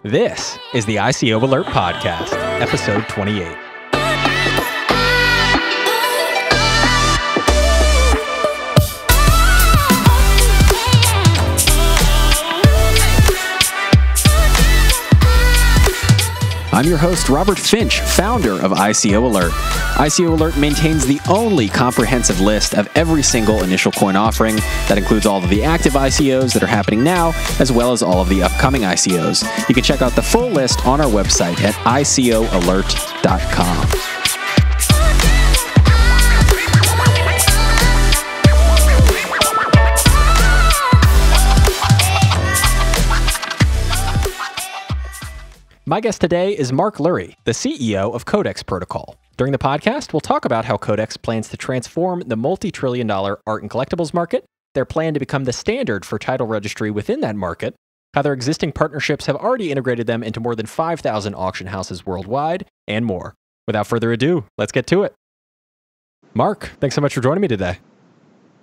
This is the ICO Alert Podcast, episode 28. I'm your host, Robert Finch, founder of ICO Alert. ICO Alert maintains the only comprehensive list of every single initial coin offering that includes all of the active ICOs that are happening now, as well as all of the upcoming ICOs. You can check out the full list on our website at icoalert.com. My guest today is Mark Lurie, the CEO of Codex Protocol. During the podcast, we'll talk about how Codex plans to transform the multi-trillion-dollar art and collectibles market, their plan to become the standard for title registry within that market, how their existing partnerships have already integrated them into more than 5,000 auction houses worldwide, and more. Without further ado, let's get to it. Mark, thanks so much for joining me today.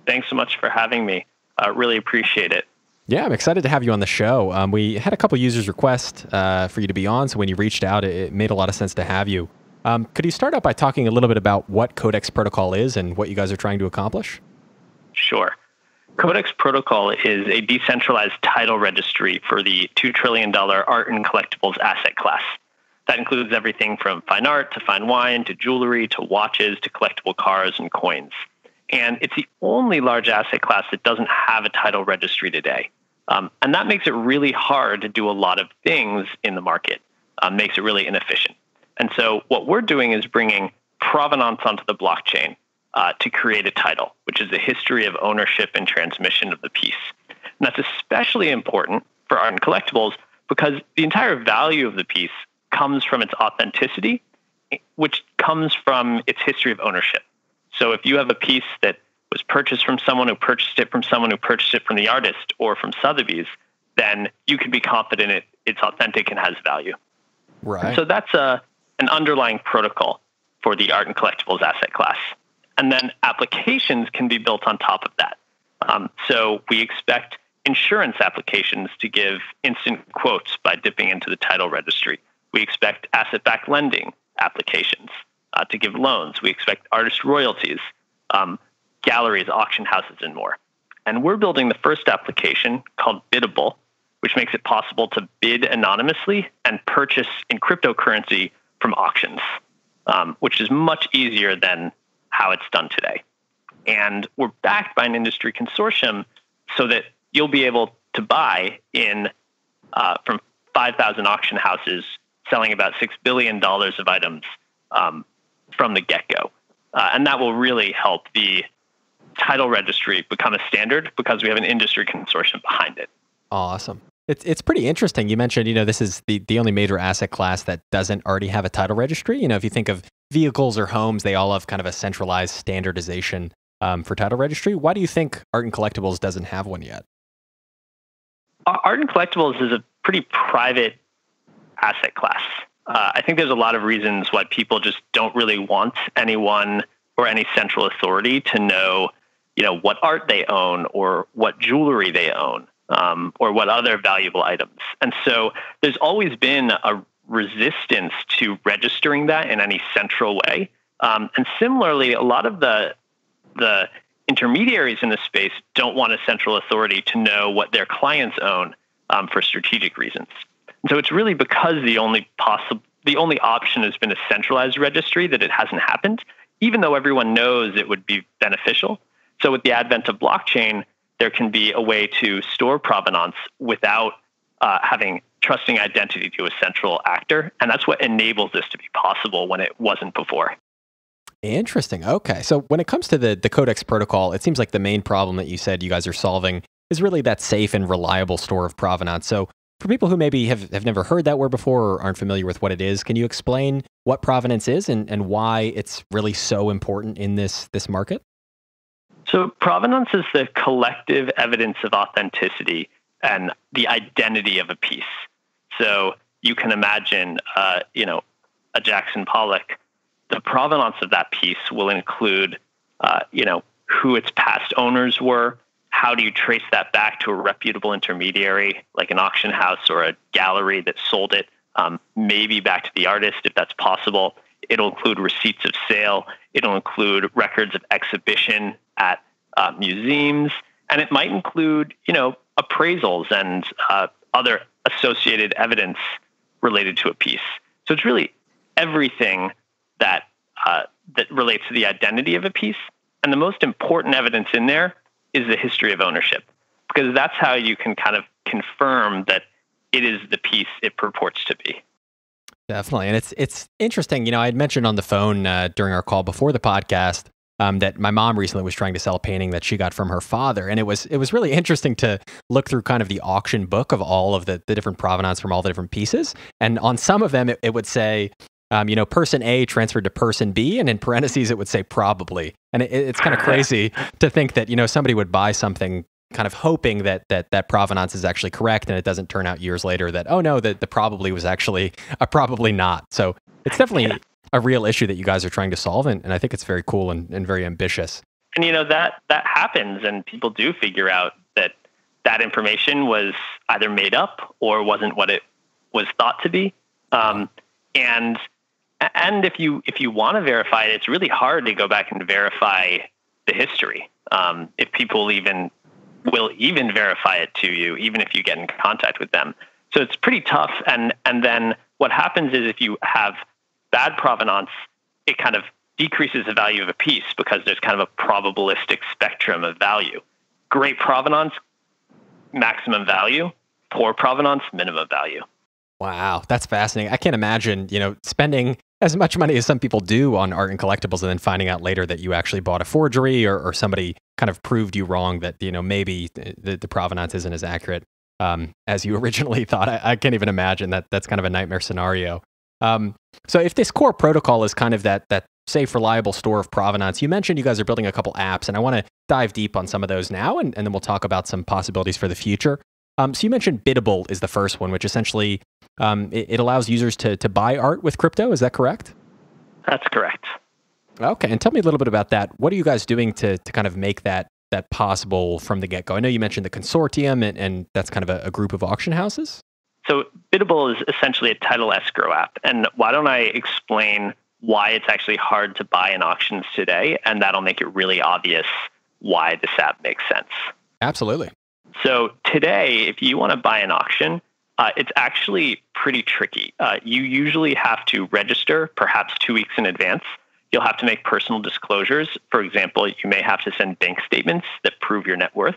Thanks so much for having me. Really appreciate it. Yeah, I'm excited to have you on the show. We had a couple users request for you to be on, so when you reached out, it made a lot of sense to have you. Could you start out by talking a little bit about what Codex Protocol is and what you guys are trying to accomplish? Sure. Codex Protocol is a decentralized title registry for the $2 trillion art and collectibles asset class. That includes everything from fine art to fine wine to jewelry to watches to collectible cars and coins. And it's the only large asset class that doesn't have a title registry today. And that makes it really hard to do a lot of things in the market, makes it really inefficient. And so what we're doing is bringing provenance onto the blockchain to create a title, which is the history of ownership and transmission of the piece. And that's especially important for art and collectibles because the entire value of the piece comes from its authenticity, which comes from its history of ownership. So if you have a piece that was purchased from someone who purchased it from someone who purchased it from the artist or from Sotheby's, then you can be confident it's authentic and has value. Right. So that's an underlying protocol for the art and collectibles asset class. And then applications can be built on top of that. So we expect insurance applications to give instant quotes by dipping into the title registry. We expect asset-backed lending applications to give loans. We expect artist royalties, galleries, auction houses, and more. And we're building the first application called Biddable, which makes it possible to bid anonymously and purchase in cryptocurrency from auctions, which is much easier than how it's done today. And we're backed by an industry consortium so that you'll be able to buy in from 5,000 auction houses selling about $6 billion of items from the get-go. And that will really help the title registry become a standard because we have an industry consortium behind it. Awesome. It's pretty interesting. You mentioned, this is the only major asset class that doesn't already have a title registry. If you think of vehicles or homes, they all have kind of a centralized standardization for title registry. Why do you think art and collectibles doesn't have one yet? Art and collectibles is a pretty private asset class. I think there's a lot of reasons why people just don't really want anyone or any central authority to know, what art they own or what jewelry they own, or what other valuable items. And so there's always been a resistance to registering that in any central way. And similarly, a lot of the intermediaries in this space don't want a central authority to know what their clients own for strategic reasons. And so it's really because the only option has been a centralized registry that it hasn't happened, even though everyone knows it would be beneficial. So with the advent of blockchain, there can be a way to store provenance without having trusting identity to a central actor. And that's what enables this to be possible when it wasn't before. Interesting. Okay. So when it comes to the Codex Protocol, it seems like the main problem that you said you guys are solving is really that safe and reliable store of provenance. So for people who maybe have never heard that word before or aren't familiar with what it is, can you explain what provenance is and why it's really so important in this market? So provenance is the collective evidence of authenticity and the identity of a piece. So you can imagine, a Jackson Pollock. The provenance of that piece will include, who its past owners were, how do you trace that back to a reputable intermediary like an auction house or a gallery that sold it, maybe back to the artist if that's possible. It'll include receipts of sale. It'll include records of exhibition at museums. And it might include, appraisals and other associated evidence related to a piece. So it's really everything that relates to the identity of a piece. And the most important evidence in there is the history of ownership, because that's how you can kind of confirm that it is the piece it purports to be. Definitely. And it's interesting. I had mentioned on the phone during our call before the podcast that my mom recently was trying to sell a painting that she got from her father. And it was really interesting to look through kind of the auction book of all of the different provenance from all the different pieces. And on some of them, it would say, person A transferred to person B, and in parentheses, it would say probably. And it's kind of crazy to think that, somebody would buy something kind of hoping that provenance is actually correct, and it doesn't turn out years later that, oh no, the probably was actually a probably not. So it's definitely a real issue that you guys are trying to solve, and I think it's very cool and very ambitious. And that happens, and people do figure out that information was either made up or wasn't what it was thought to be. And if you want to verify it, it's really hard to go back and verify the history. If people will even verify it to you, even if you get in contact with them. So it's pretty tough. And then what happens is if you have bad provenance, it kind of decreases the value of a piece because there's kind of a probabilistic spectrum of value. Great provenance, maximum value. Poor provenance, minimum value. Wow, that's fascinating. I can't imagine, spending as much money as some people do on art and collectibles and then finding out later that you actually bought a forgery or somebody kind of proved you wrong that, maybe the provenance isn't as accurate as you originally thought. I can't even imagine that. That's kind of a nightmare scenario. So if this core protocol is kind of that safe, reliable store of provenance, you mentioned you guys are building a couple apps, and I want to dive deep on some of those now, and then we'll talk about some possibilities for the future. So you mentioned Biddable is the first one, which essentially it allows users to buy art with crypto. Is that correct? That's correct. Okay, and tell me a little bit about that. What are you guys doing to kind of make that possible from the get-go? I know you mentioned the consortium, and that's kind of a group of auction houses. So Biddable is essentially a title escrow app. And why don't I explain why it's actually hard to buy in auctions today, and that'll make it really obvious why this app makes sense. Absolutely. So today, if you want to buy an auction, it's actually pretty tricky. You usually have to register perhaps 2 weeks in advance. You'll have to make personal disclosures. For example, you may have to send bank statements that prove your net worth.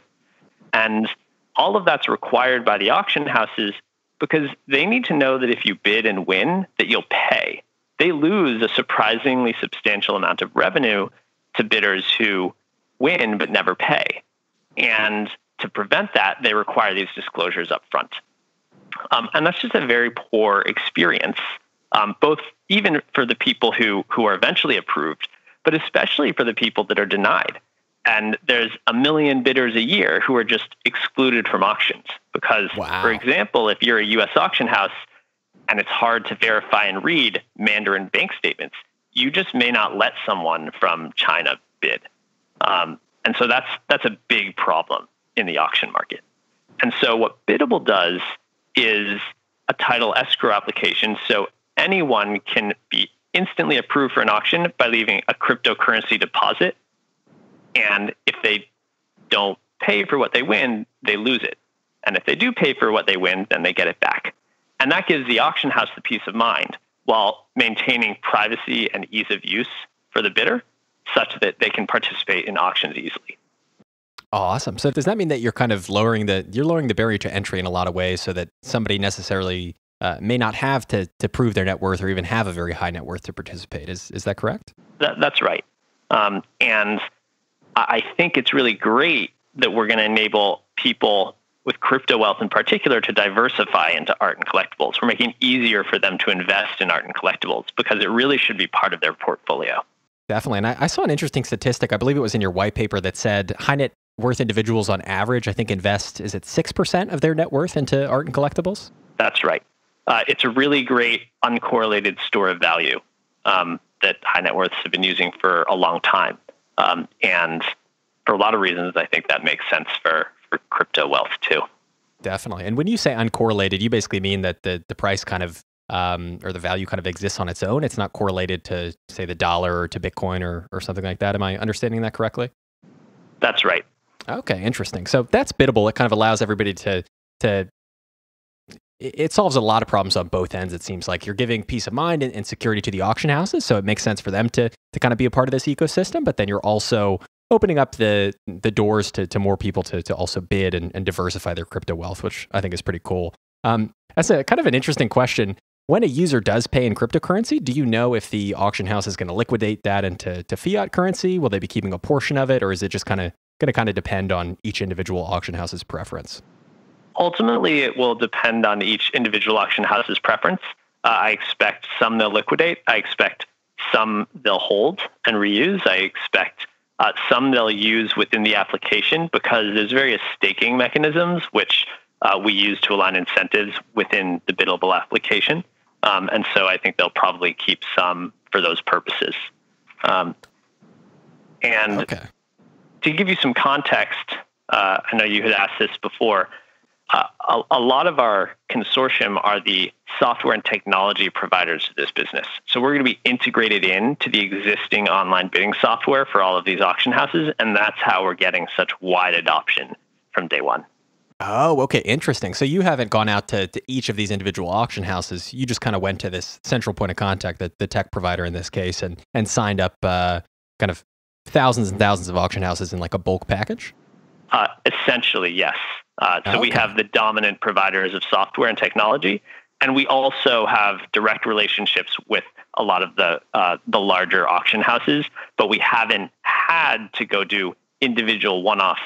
And all of that's required by the auction houses because they need to know that if you bid and win, that you'll pay. They lose a surprisingly substantial amount of revenue to bidders who win but never pay. And to prevent that, they require these disclosures up front. And that's just a very poor experience, both even for the people who are eventually approved, but especially for the people that are denied. And there's 1 million bidders a year who are just excluded from auctions because, For example, if you're a U.S. auction house and it's hard to verify and read Mandarin bank statements, you just may not let someone from China bid. And so that's a big problem in the auction market. And so what Biddable does is a title escrow application. So anyone can be instantly approved for an auction by leaving a cryptocurrency deposit. And if they don't pay for what they win, they lose it. And if they do pay for what they win, then they get it back. And that gives the auction house the peace of mind while maintaining privacy and ease of use for the bidder such that they can participate in auctions easily. Awesome. So does that mean that you're kind of lowering the barrier to entry in a lot of ways so that somebody necessarily may not have to prove their net worth or even have a very high net worth to participate? Is that correct? That's right. And I think it's really great that we're going to enable people with crypto wealth in particular to diversify into art and collectibles. We're making it easier for them to invest in art and collectibles because it really should be part of their portfolio. Definitely. And I saw an interesting statistic. I believe it was in your white paper that said high net worth individuals on average, I think, invest, is it 6% of their net worth into art and collectibles? That's right. It's a really great uncorrelated store of value that high net worths have been using for a long time. And for a lot of reasons, I think that makes sense for crypto wealth too. Definitely. And when you say uncorrelated, you basically mean that the price kind of, or the value kind of exists on its own. It's not correlated to, say, the dollar or to Bitcoin or something like that. Am I understanding that correctly? That's right. Okay, interesting. So that's biddable. It kind of allows everybody it solves a lot of problems on both ends. It seems like you're giving peace of mind and security to the auction houses. So it makes sense for them to kind of be a part of this ecosystem, but then you're also opening up the doors to more people to also bid and diversify their crypto wealth, which I think is pretty cool. That's a kind of an interesting question. When a user does pay in cryptocurrency, do you know if the auction house is going to liquidate that into fiat currency? Will they be keeping a portion of it, or is it just going to depend on each individual auction house's preference? Ultimately, it will depend on each individual auction house's preference. I expect some they'll liquidate. I expect some they'll hold and reuse. I expect some they'll use within the application because there's various staking mechanisms which we use to align incentives within the biddable application. And so I think they'll probably keep some for those purposes. To give you some context, I know you had asked this before, a lot of our consortium are the software and technology providers to this business. So we're going to be integrated into the existing online bidding software for all of these auction houses, and that's how we're getting such wide adoption from day one. Oh, okay. Interesting. So you haven't gone out to each of these individual auction houses. You just kind of went to this central point of contact, the tech provider in this case, and signed up kind of thousands and thousands of auction houses in like a bulk package? Essentially, yes. So we have the dominant providers of software and technology, and we also have direct relationships with a lot of the larger auction houses, but we haven't had to go do individual one-off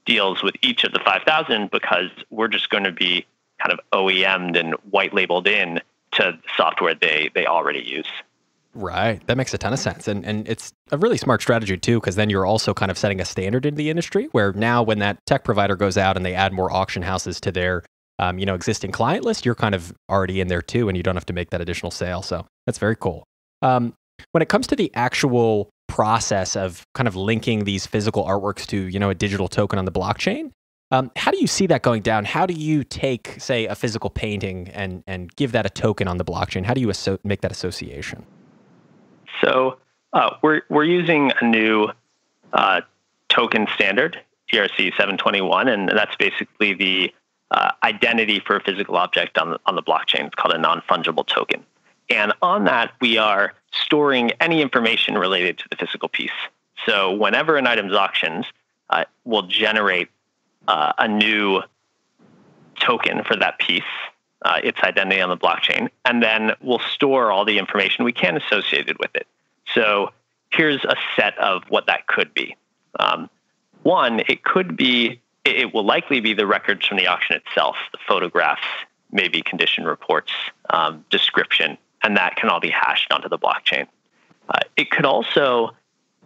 deals with each of the 5,000 because we're just going to be kind of OEM'd and white labeled in to software they already use. Right. That makes a ton of sense. And it's a really smart strategy too, because then you're also kind of setting a standard in the industry where now when that tech provider goes out and they add more auction houses to their existing client list, you're kind of already in there too, and you don't have to make that additional sale. So that's very cool. When it comes to the actual process of kind of linking these physical artworks to, a digital token on the blockchain, how do you see that going down? How do you take, say, a physical painting and give that a token on the blockchain? How do you make that association? So we're using a new token standard, ERC 721, and that's basically the identity for a physical object on the blockchain. It's called a non-fungible token. And on that, we are storing any information related to the physical piece. So whenever an item's auctioned, we'll generate a new token for that piece, its identity on the blockchain, and then we'll store all the information we can associated with it. So here's a set of what that could be. One, it will likely be the records from the auction itself, the photographs, maybe condition reports, description, and that can all be hashed onto the blockchain. It could also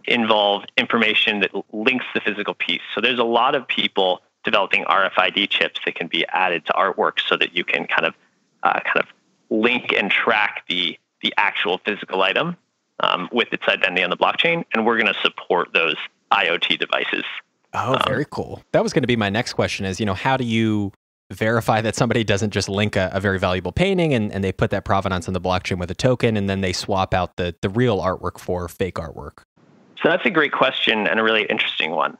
involve information that links the physical piece. So there's a lot of people developing RFID chips that can be added to artwork so that you can kind of link and track the actual physical item with its identity on the blockchain, and we're going to support those IoT devices. Oh, very cool. That was going to be my next question is, how do you verify that somebody doesn't just link a very valuable painting and they put that provenance on the blockchain with a token and then they swap out the real artwork for fake artwork? So that's a great question and a really interesting one.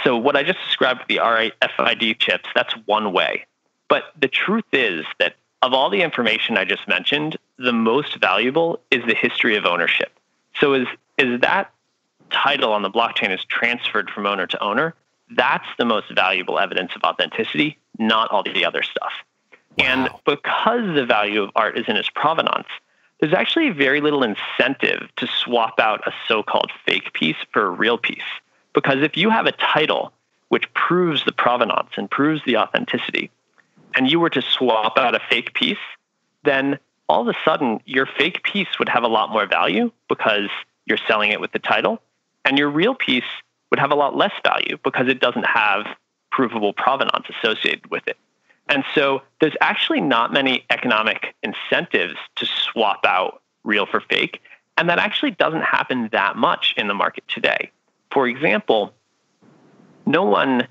So what I just described with the RFID chips, that's one way. But the truth is that of all the information I just mentioned, the most valuable is the history of ownership. So is that title on the blockchain is transferred from owner to owner, that's the most valuable evidence of authenticity, not all the other stuff. Wow. And because the value of art is in its provenance, there's actually very little incentive to swap out a so-called fake piece for a real piece. Because if you have a title which proves the provenance and proves the authenticity, and you were to swap out a fake piece, then all of a sudden your fake piece would have a lot more value because you're selling it with the title, and your real piece would have a lot less value because it doesn't have provable provenance associated with it. And so there's actually not many economic incentives to swap out real for fake, and that actually doesn't happen that much in the market today. For example, no one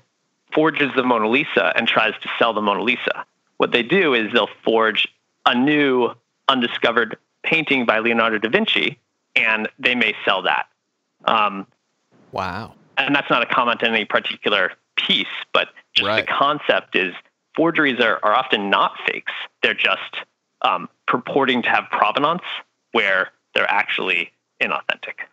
forges the Mona Lisa and tries to sell the Mona Lisa. What they do is they'll forge a new undiscovered painting by Leonardo da Vinci, and they may sell that. Wow. And that's not a comment on any particular piece, but just the concept is forgeries are often not fakes. They're just purporting to have provenance where they're actually inauthentic.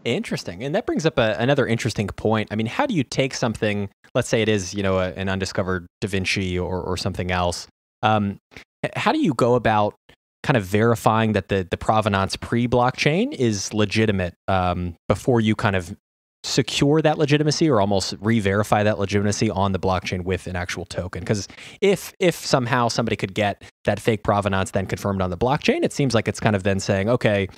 Interesting. And that brings up another interesting point. I mean, how do you take something, let's say it is, an undiscovered Da Vinci or something else. How do you go about kind of verifying that the provenance pre-blockchain is legitimate before you kind of secure that legitimacy or almost re-verify that legitimacy on the blockchain with an actual token? Because if somehow somebody could get that fake provenance then confirmed on the blockchain, it seems like it's kind of then saying, okay,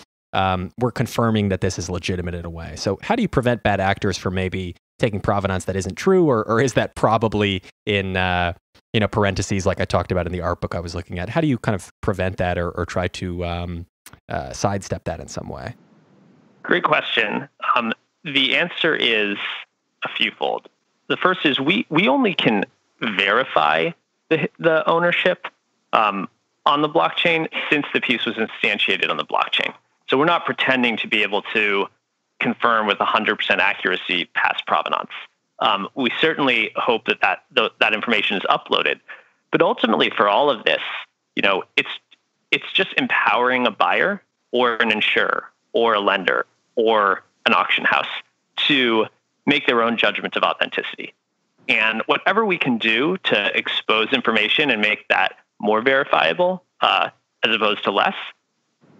we're confirming that this is legitimate in a way. So how do you prevent bad actors from maybe taking provenance that isn't true, or is that probably in parentheses like I talked about in the art book I was looking at? How do you kind of prevent that or try to sidestep that in some way? Great question. The answer is a fewfold. The first is we only can verify the ownership on the blockchain since the piece was instantiated on the blockchain. So we're not pretending to be able to confirm with 100% accuracy past provenance. We certainly hope that information is uploaded. But ultimately, for all of this, it's just empowering a buyer or an insurer or a lender or an auction house to make their own judgment of authenticity. And whatever we can do to expose information and make that more verifiable as opposed to less,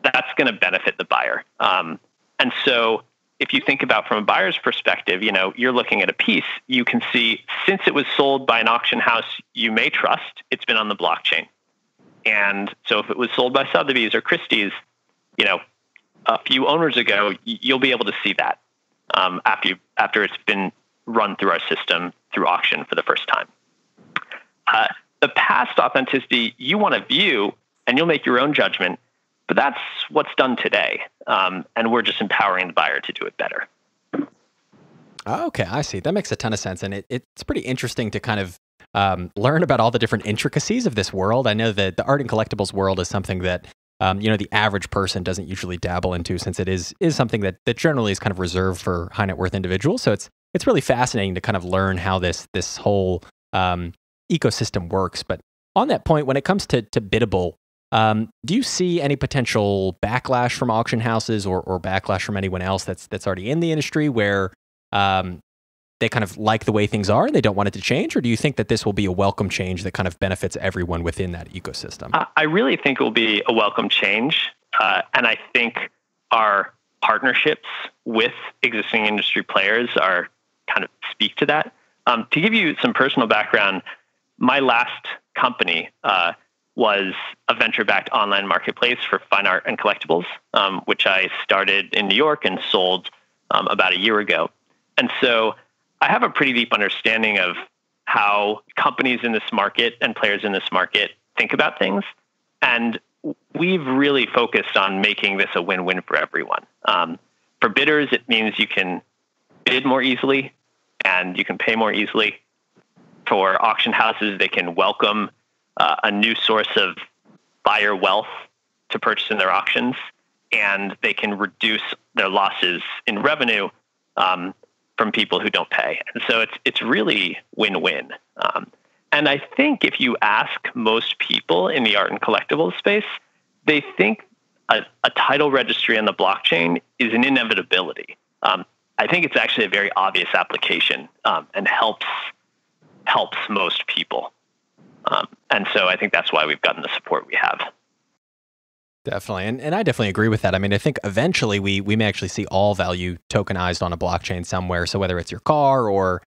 that's going to benefit the buyer. And so if you think about from a buyer's perspective, you're looking at a piece, you can see since it was sold by an auction house you may trust, it's been on the blockchain. And so if it was sold by Sotheby's or Christie's, a few owners ago, you'll be able to see that after it's been run through our system through auction for the first time. The past authenticity you want to view, and you'll make your own judgment, but that's what's done today. And we're just empowering the buyer to do it better. Okay, I see. That makes a ton of sense. And it's pretty interesting to kind of learn about all the different intricacies of this world. I know that the art and collectibles world is something that the average person doesn't usually dabble into, since it is something that generally is kind of reserved for high net worth individuals. So it's really fascinating to kind of learn how this whole ecosystem works. But on that point, when it comes to biddable, do you see any potential backlash from auction houses or backlash from anyone else that's already in the industry where they kind of like the way things are and they don't want it to change? Or do you think that this will be a welcome change that kind of benefits everyone within that ecosystem? I really think it will be a welcome change. And I think our partnerships with existing industry players are kind of speak to that. To give you some personal background, my last company was a venture-backed online marketplace for fine art and collectibles, which I started in New York and sold about a year ago. And so I have a pretty deep understanding of how companies in this market and players in this market think about things. And we've really focused on making this a win-win for everyone. For bidders, it means you can bid more easily and you can pay more easily. For auction houses, they can welcome a new source of buyer wealth to purchase in their auctions, and they can reduce their losses in revenue from people who don't pay. And so it's really win-win. And I think if you ask most people in the art and collectibles space, they think a title registry on the blockchain is an inevitability. I think it's actually a very obvious application and helps most people. And so I think that's why we've gotten the support we have. Definitely. And I definitely agree with that. I mean, I think eventually we may actually see all value tokenized on a blockchain somewhere. So whether it's your car or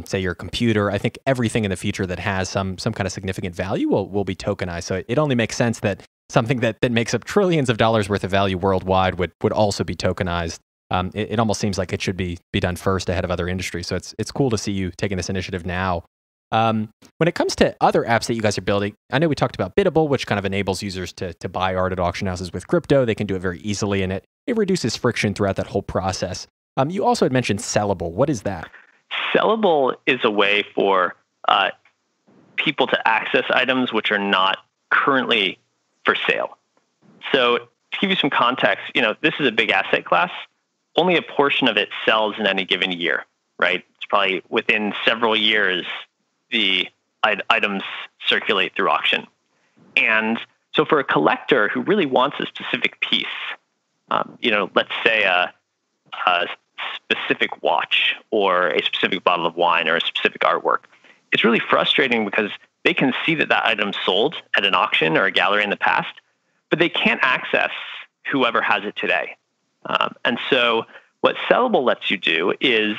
say your computer, I think everything in the future that has some kind of significant value will be tokenized. So it only makes sense that something that makes up trillions of dollars worth of value worldwide would also be tokenized. It almost seems like it should be done first ahead of other industries. So it's cool to see you taking this initiative now. When it comes to other apps that you guys are building, I know we talked about Biddable, which kind of enables users to buy art at auction houses with crypto. They can do it very easily, and it reduces friction throughout that whole process. You also had mentioned Sellable. What is that? sellable is a way for people to access items which are not currently for sale. So to give you some context, this is a big asset class. Only a portion of it sells in any given year, right? It's probably within several years, the items circulate through auction. And so for a collector who really wants a specific piece, let's say a specific watch or a specific bottle of wine or a specific artwork, it's really frustrating because they can see that item sold at an auction or a gallery in the past, but they can't access whoever has it today. And so what sellable lets you do is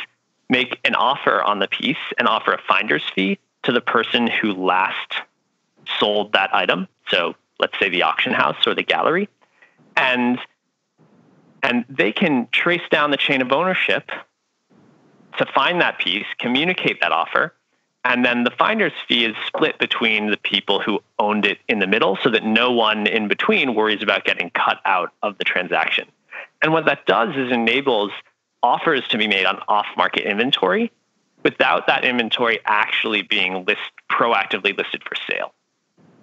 make an offer on the piece and offer a finder's fee to the person who last sold that item. So let's say the auction house or the gallery. And they can trace down the chain of ownership to find that piece, communicate that offer, and then the finder's fee is split between the people who owned it in the middle so that no one in between worries about getting cut out of the transaction. And what that does is enables offers to be made on off-market inventory without that inventory actually being proactively listed for sale.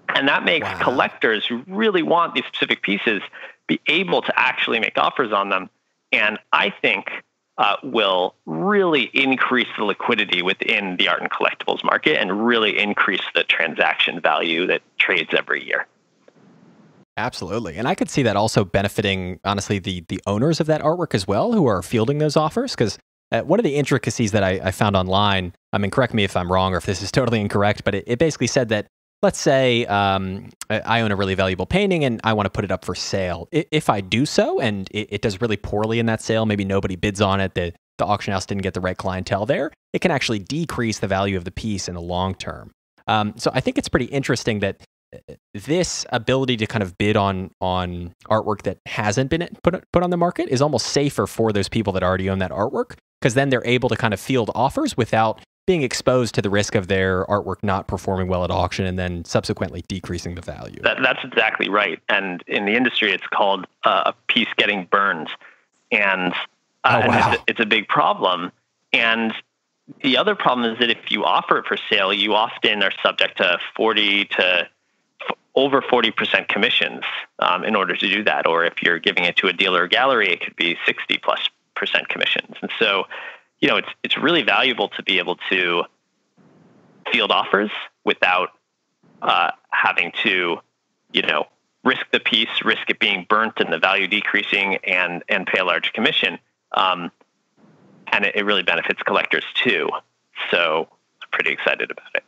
And that makes collectors who really want these specific pieces be able to actually make offers on them. And I think will really increase the liquidity within the art and collectibles market and really increase the transaction value that trades every year. Absolutely. And I could see that also benefiting, honestly, the owners of that artwork as well, who are fielding those offers. Because one of the intricacies that I found online, I mean, correct me if I'm wrong or if this is totally incorrect, but it basically said that, let's say I own a really valuable painting and I want to put it up for sale. If I do so and it does really poorly in that sale, maybe nobody bids on it, the auction house didn't get the right clientele there, it can actually decrease the value of the piece in the long term. So I think it's pretty interesting that this ability to kind of bid on artwork that hasn't been put on the market is almost safer for those people that already own that artwork, because then they're able to kind of field offers without being exposed to the risk of their artwork not performing well at auction and then subsequently decreasing the value. That's exactly right. And in the industry, it's called a piece getting burned. And, it's a big problem. And the other problem is that if you offer it for sale, you often are subject to over 40% commissions in order to do that. Or if you're giving it to a dealer or gallery, it could be 60+% commissions. And so, it's really valuable to be able to field offers without having to, risk the piece, risk it being burnt and the value decreasing and pay a large commission. And it really benefits collectors too. So I'm pretty excited about it.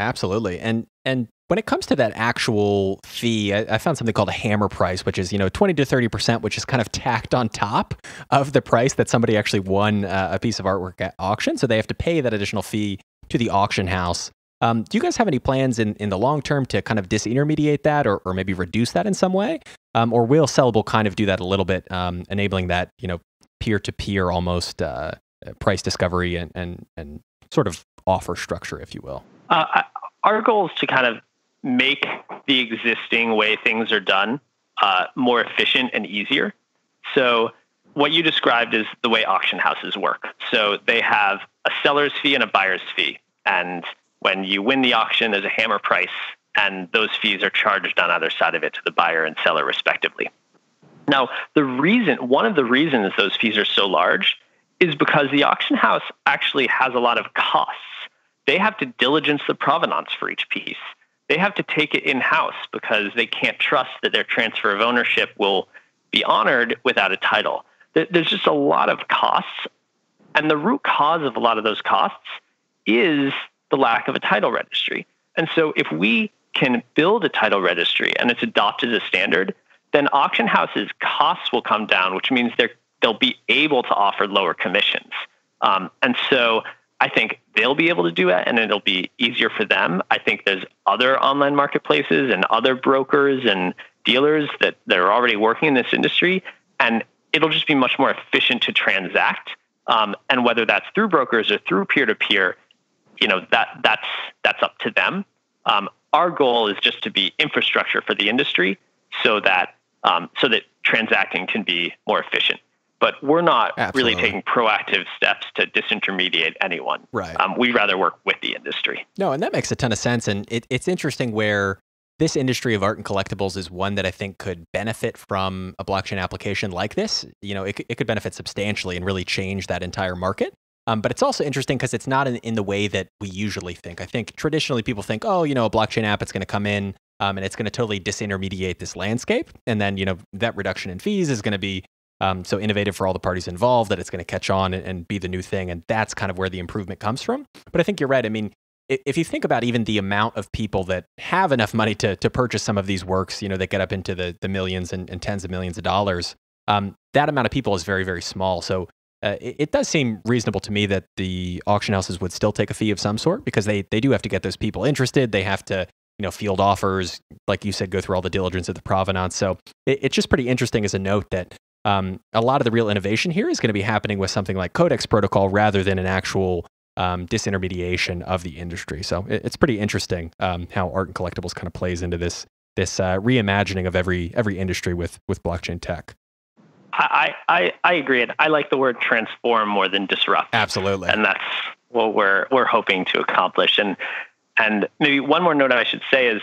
Absolutely. And when it comes to that actual fee, I found something called a hammer price, which is 20 to 30%, which is kind of tacked on top of the price that somebody actually won a piece of artwork at auction. So they have to pay that additional fee to the auction house. Do you guys have any plans in the long term to kind of disintermediate that or maybe reduce that in some way? Or will Sellable kind of do that a little bit, enabling that peer-to-peer almost price discovery and sort of offer structure, if you will? Our goal is to kind of make the existing way things are done more efficient and easier. So what you described is the way auction houses work. So they have a seller's fee and a buyer's fee. And when you win the auction, there's a hammer price, and those fees are charged on either side of it to the buyer and seller respectively. Now, one of the reasons those fees are so large is because the auction house actually has a lot of costs. They have to diligence the provenance for each piece. They have to take it in-house because they can't trust that their transfer of ownership will be honored without a title. There's just a lot of costs, and the root cause of a lot of those costs is the lack of a title registry. And so if we can build a title registry and it's adopted as a standard, then auction houses' costs will come down, which means they'll be able to offer lower commissions. And so I think they'll be able to do it, and it'll be easier for them. I think there's other online marketplaces and other brokers and dealers that are already working in this industry, and it'll just be much more efficient to transact. And whether that's through brokers or through peer-to-peer, that's up to them. Our goal is just to be infrastructure for the industry so that transacting can be more efficient. but we're not Absolutely. really taking proactive steps to disintermediate anyone. Right. We'd rather work with the industry. No, and that makes a ton of sense. And it's interesting where this industry of art and collectibles is one that I think could benefit from a blockchain application like this. It could benefit substantially and really change that entire market. But it's also interesting because it's not in the way that we usually think. I think traditionally people think, a blockchain app, it's going to come in and it's going to totally disintermediate this landscape. And then, that reduction in fees is going to be so innovative for all the parties involved that it's going to catch on and be the new thing. And that's kind of where the improvement comes from. But I think you're right. I mean, if you think about even the amount of people that have enough money to purchase some of these works, that get up into the millions and tens of millions of dollars, that amount of people is very, very small. So it does seem reasonable to me that the auction houses would still take a fee of some sort because they do have to get those people interested. They have to, field offers, like you said, go through all the diligence of the provenance. So it's just pretty interesting as a note that a lot of the real innovation here is going to be happening with something like Codex Protocol rather than an actual disintermediation of the industry. So it's pretty interesting how art and collectibles kind of plays into this reimagining of every industry with blockchain tech. I agree. And I like the word transform more than disrupt. Absolutely. And that's what we're hoping to accomplish. And maybe one more note I should say is,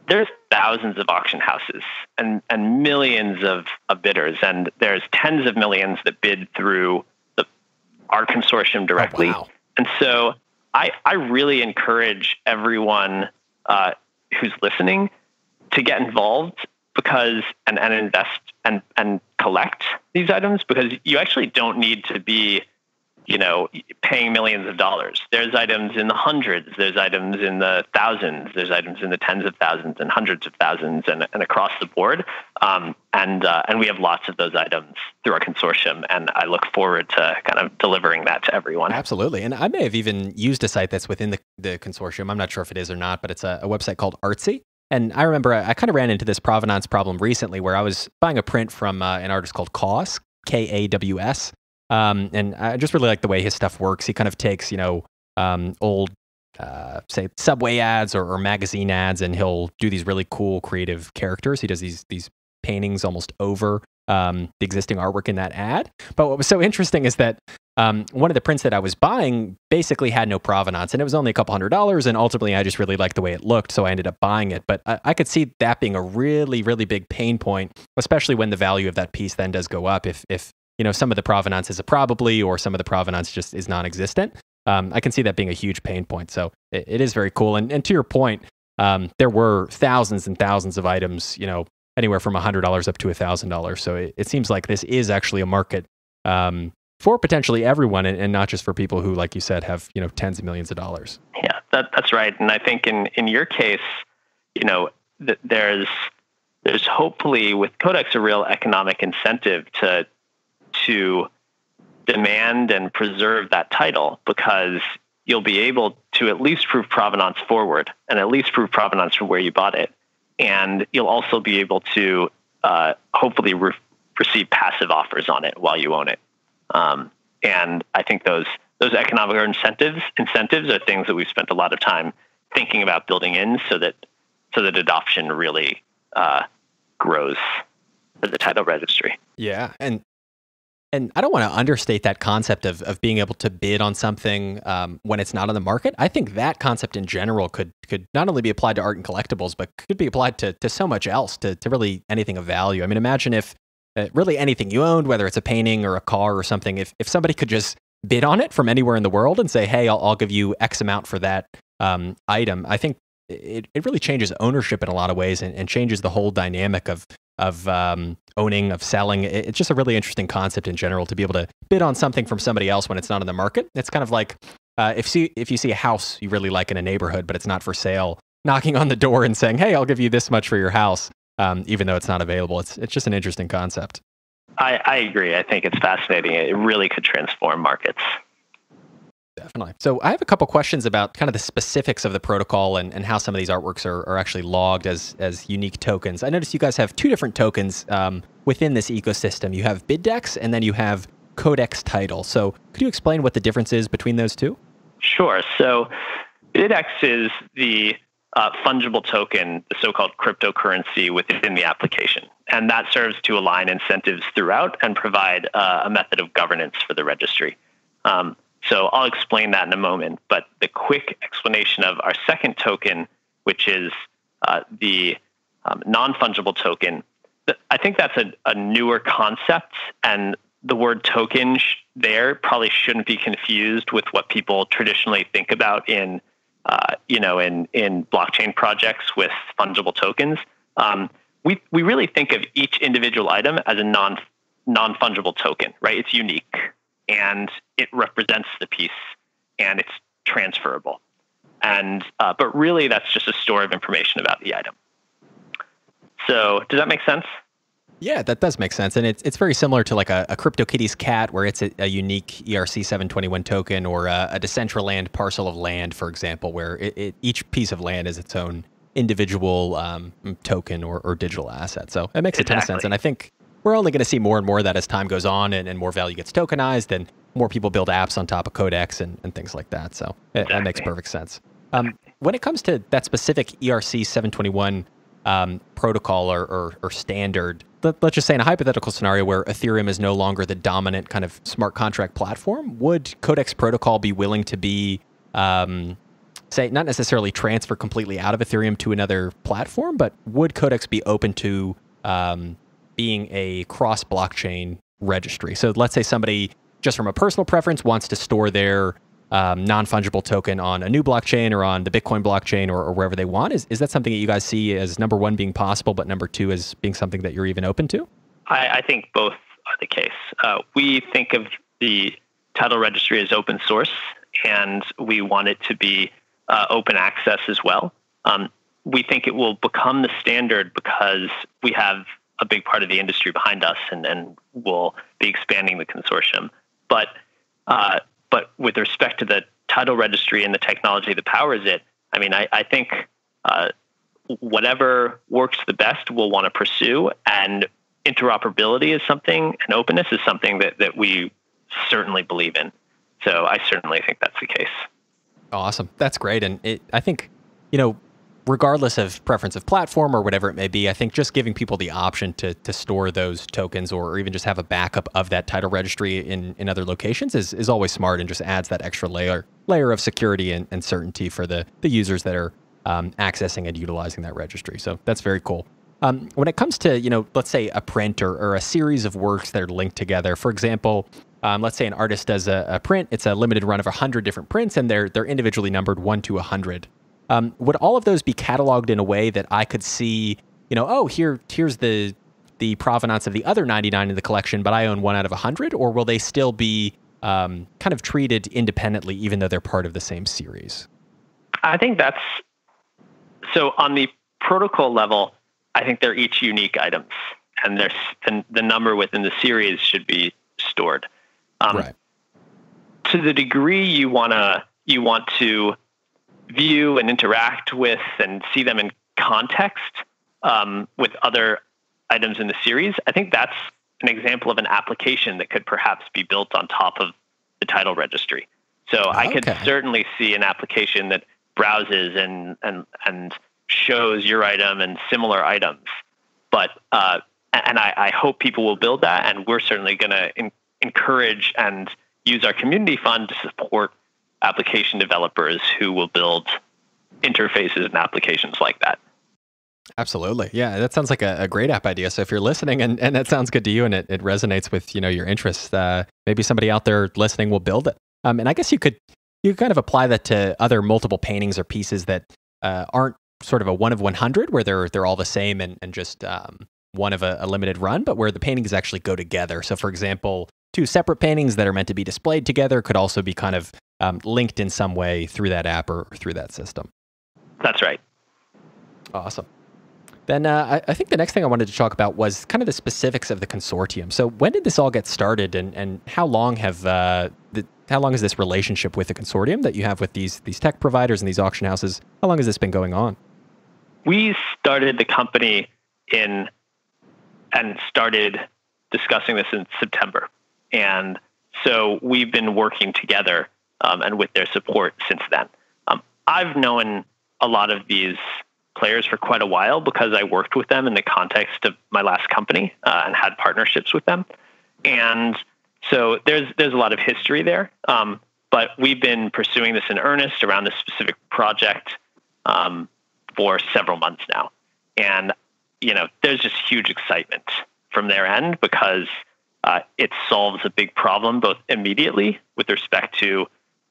there's thousands of auction houses and millions of bidders, and there's tens of millions that bid through our consortium directly. Oh, wow. And so I really encourage everyone who's listening to get involved because and invest and collect these items, because you actually don't need to be paying millions of dollars. There's items in the hundreds, there's items in the thousands, there's items in the tens of thousands and hundreds of thousands and across the board. And we have lots of those items through our consortium, and I look forward to kind of delivering that to everyone. Absolutely. And I may have even used a site that's within the consortium. I'm not sure if it is or not, but it's a website called Artsy. And I remember I kind of ran into this provenance problem recently where I was buying a print from an artist called Kaws, Kaws. And I just really like the way his stuff works. He kind of takes, old, say, Subway ads or magazine ads, and he'll do these really cool creative characters. He does these paintings almost over the existing artwork in that ad. But what was so interesting is that one of the prints that I was buying basically had no provenance, and it was only a couple $100, and ultimately I just really liked the way it looked, so I ended up buying it. But I could see that being a really, really big pain point, especially when the value of that piece then does go up if some of the provenance is a probably, or some of the provenance just is non-existent. I can see that being a huge pain point. So it is very cool. And to your point, there were thousands and thousands of items, anywhere from $100 up to $1,000. So it seems like this is actually a market for potentially everyone, and not just for people who, like you said, have tens of millions of dollars. Yeah, that's right. And I think in your case, there's hopefully with Codex a real economic incentive to demand and preserve that title, because you'll be able to at least prove provenance forward and at least prove provenance from where you bought it. And you'll also be able to hopefully receive passive offers on it while you own it. And I think those economic incentives are things that we've spent a lot of time thinking about building in so that adoption really grows for the title registry. Yeah. And I don't want to understate that concept of being able to bid on something when it's not on the market. I think that concept in general could not only be applied to art and collectibles, but could be applied to so much else, to really anything of value. I mean, imagine if really anything you owned, whether it's a painting or a car or something, if somebody could just bid on it from anywhere in the world and say, hey, I'll give you X amount for that item. I think it really changes ownership in a lot of ways and changes the whole dynamic of owning, of selling. It's just a really interesting concept in general to be able to bid on something from somebody else when it's not in the market. It's kind of like if you see a house you really like in a neighborhood, but it's not for sale, knocking on the door and saying, hey, I'll give you this much for your house, even though it's not available. It's just an interesting concept. I agree. I think it's fascinating. It really could transform markets. Definitely. So I have a couple questions about kind of the specifics of the protocol and how some of these artworks are actually logged as unique tokens. I noticed you guys have two different tokens within this ecosystem. You have BidDex and then you have Codex title. So could you explain what the difference is between those two? Sure. So BidDex is the fungible token, the so-called cryptocurrency within the application. And that serves to align incentives throughout and provide a method of governance for the registry. So I'll explain that in a moment. But the quick explanation of our second token, which is the non-fungible token, I think that's a newer concept, and the word token there probably shouldn't be confused with what people traditionally think about in blockchain projects with fungible tokens. We really think of each individual item as a non-fungible token, right? It's unique and it represents the piece and it's transferable. And but really that's just a store of information about the item. So does that make sense? Yeah, that does make sense. And it's very similar to like a CryptoKitties cat, where it's a unique ERC 721 token, or a Decentraland parcel of land, for example, where each piece of land is its own individual token or digital asset. So it makes a ton of sense. And I think we're only going to see more and more of that as time goes on and more value gets tokenized and more people build apps on top of Codex and things like that. So that makes perfect sense. When it comes to that specific ERC 721 protocol or standard, let's just say in a hypothetical scenario where Ethereum is no longer the dominant kind of smart contract platform, would Codex Protocol be willing to be, say, not necessarily transfer completely out of Ethereum to another platform, but would Codex be open to being a cross-blockchain registry? So let's say somebody, just from a personal preference, wants to store their non-fungible token on a new blockchain or on the Bitcoin blockchain or wherever they want. Is that something that you guys see as number one being possible, but number two as being something that you're even open to? I think both are the case. We think of the title registry as open source, and we want it to be open access as well. We think it will become the standard because we have a big part of the industry behind us and we'll be expanding the consortium. But with respect to the title registry and the technology that powers it, I mean, I think whatever works the best we'll want to pursue, and interoperability is something, and openness is something that we certainly believe in. So I certainly think that's the case. Awesome. That's great. And I think, regardless of preference of platform or whatever it may be, I think just giving people the option to store those tokens or even just have a backup of that title registry in other locations is always smart and just adds that extra layer of security and certainty for the users that are accessing and utilizing that registry. So that's very cool. When it comes to, let's say a print or a series of works that are linked together, for example, let's say an artist does a print, it's a limited run of 100 different prints and they're individually numbered 1 to 100. Would all of those be cataloged in a way that I could see, here's the provenance of the other 99 in the collection, but I own 1 out of 100? Or will they still be kind of treated independently, even though they're part of the same series? I think so on the protocol level, I think they're each unique items, and the number within the series should be stored. Right. To the degree you want to view and interact with and see them in context with other items in the series, I think that's an example of an application that could perhaps be built on top of the title registry. So I could certainly see an application that browses and shows your item and similar items. But and I hope people will build that, and we're certainly going to encourage and use our community fund to support application developers who will build interfaces and applications like that. Absolutely. Yeah, that sounds like a great app idea. So if you're listening and that sounds good to you and it resonates with your interests, maybe somebody out there listening will build it. And I guess you could kind of apply that to other multiple paintings or pieces that aren't sort of a 1 of 100 where they're all the same and just one of a limited run, but where the paintings actually go together. So for example, 2 separate paintings that are meant to be displayed together could also be kind of linked in some way through that app or through that system. That's right. Awesome. Then I think the next thing I wanted to talk about was kind of the specifics of the consortium. So when did this all get started, and how long has this relationship with the consortium that you have with these tech providers and these auction houses, how long has this been going on? We started the company and started discussing this in September. And so we've been working together and with their support since then. I've known a lot of these players for quite a while because I worked with them in the context of my last company and had partnerships with them. And so there's a lot of history there. But we've been pursuing this in earnest around this specific project for several months now. And, there's just huge excitement from their end because it solves a big problem both immediately with respect to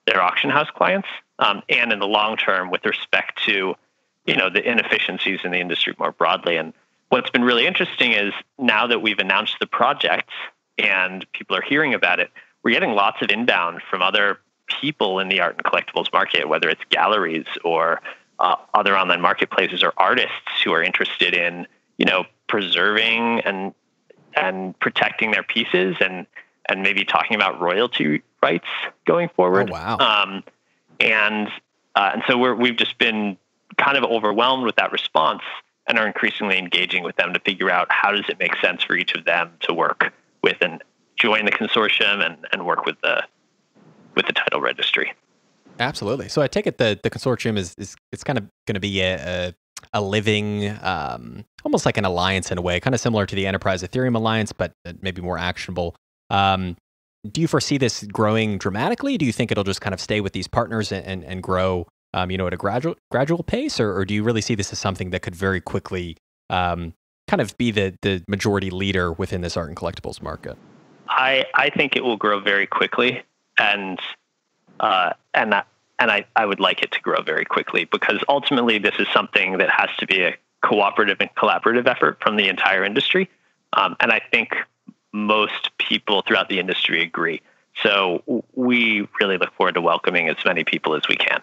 their auction house clients and in the long term with respect to, the inefficiencies in the industry more broadly. And what's been really interesting is now that we've announced the project and people are hearing about it, we're getting lots of inbound from other people in the art and collectibles market, whether it's galleries or other online marketplaces or artists who are interested in, preserving and protecting their pieces and maybe talking about royalty rights going forward. Oh, wow. And so we've just been kind of overwhelmed with that response and are increasingly engaging with them to figure out how does it make sense for each of them to work with and join the consortium and work with the title registry. Absolutely. So I take it the consortium is it's kind of going to be a living, almost like an alliance in a way, kind of similar to the Enterprise Ethereum Alliance, but maybe more actionable. Do you foresee this growing dramatically? Do you think it'll just kind of stay with these partners and grow, at a gradual pace, or do you really see this as something that could very quickly kind of be the majority leader within this art and collectibles market? I think it will grow very quickly, and I would like it to grow very quickly because ultimately this is something that has to be a cooperative and collaborative effort from the entire industry, and I think most people throughout the industry agree. So we really look forward to welcoming as many people as we can.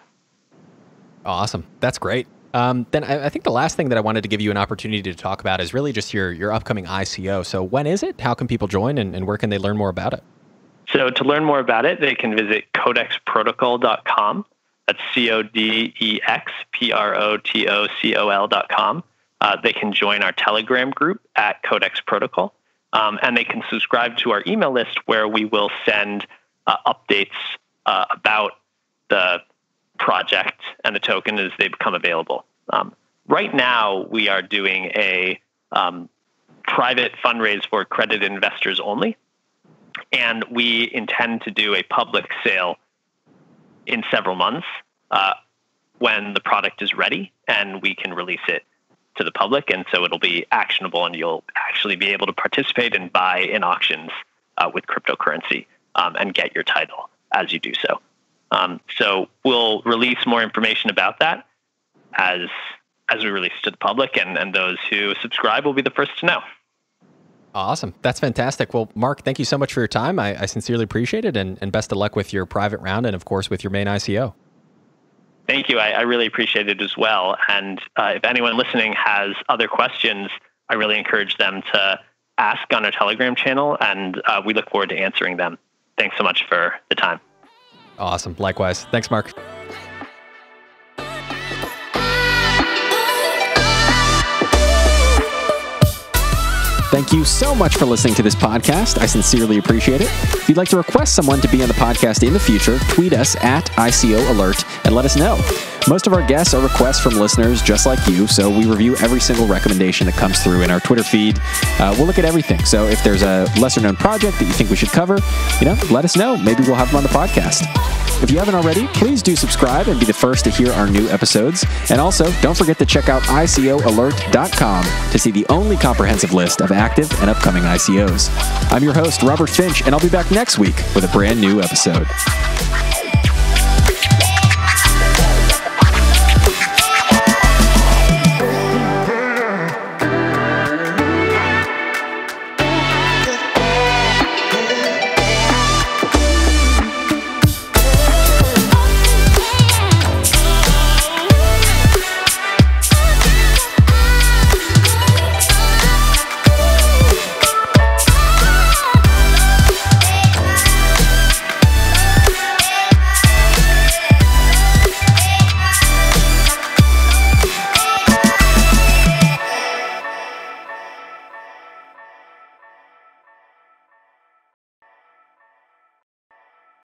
Awesome. That's great. Then I think the last thing that I wanted to give you an opportunity to talk about is really just your upcoming ICO. So when is it? How can people join and where can they learn more about it? So to learn more about it, they can visit codexprotocol.com. That's CODEXPROTOCOL.com. They can join our Telegram group at Codex Protocol. And they can subscribe to our email list where we will send updates about the project and the token as they become available. Right now, we are doing a private fundraise for accredited investors only, and we intend to do a public sale in several months when the product is ready and we can release it to the public, and so it'll be actionable and you'll actually be able to participate and buy in auctions with cryptocurrency and get your title as you do so. So we'll release more information about that as we release to the public, and those who subscribe will be the first to know. Awesome. That's fantastic. Well, Mark, thank you so much for your time. I sincerely appreciate it, and best of luck with your private round and, of course, with your main ICO. Thank you. I really appreciate it as well. And if anyone listening has other questions, I really encourage them to ask on our Telegram channel, and we look forward to answering them. Thanks so much for the time. Awesome. Likewise. Thanks, Mark. Thank you so much for listening to this podcast. I sincerely appreciate it. If you'd like to request someone to be on the podcast in the future, tweet us at ICO Alert and let us know. Most of our guests are requests from listeners just like you, so we review every single recommendation that comes through in our Twitter feed. We'll look at everything. So if there's a lesser-known project that you think we should cover, let us know. Maybe we'll have them on the podcast. If you haven't already, please do subscribe and be the first to hear our new episodes. And also, don't forget to check out ICOAlert.com to see the only comprehensive list of active and upcoming ICOs. I'm your host, Robert Finch, and I'll be back next week with a brand new episode.